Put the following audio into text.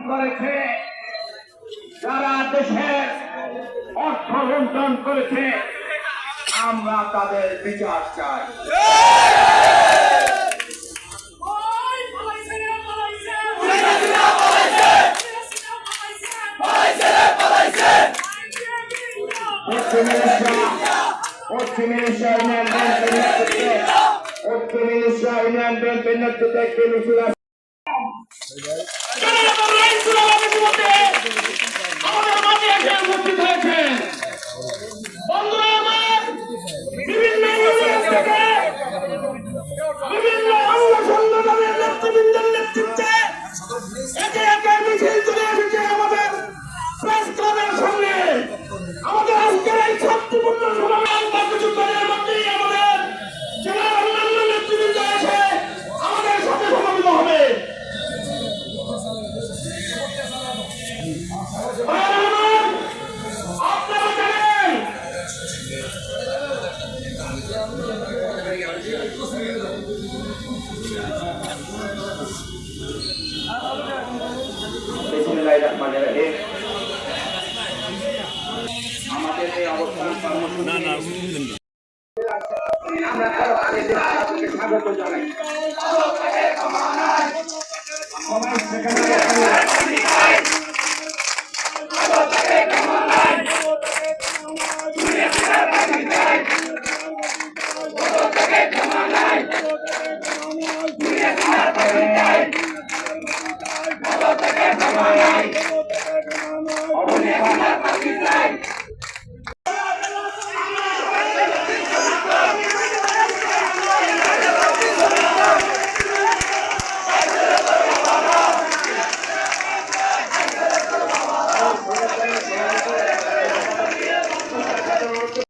করেছে, যারা দেশের অর্থ লুণ্ঠন করেছে, আমরা তাদের বিচার চাই। পশ্চিম এশিয়া ইউনিয়ন ব্যাংকের নেতৃত্বে একটি মিছিল আমাদের মাঝে এসে উপস্থিত হয়েছেন। বন্ধুরা আমার, বিভিন্ন বিভিন্ন অঙ্গ সংগঠনের নেতৃবৃন্দের নেতৃত্বে একে একে মিছিল চলে এসেছে আমাদের প্রেস ক্লাবের সামনে। আমাদের আজকের এই শান্তিপূর্ণ সমাবেশ বা কিছু দলের মধ্যেই আমাদের জেলার অন্যান্য নেতৃবৃন্দ এসে আমাদের সাথে সমাবেত হবে। আপনারা জানেন আমাদের এই অবস্থান আমরা স্বাগত জানাই। অবশ্যই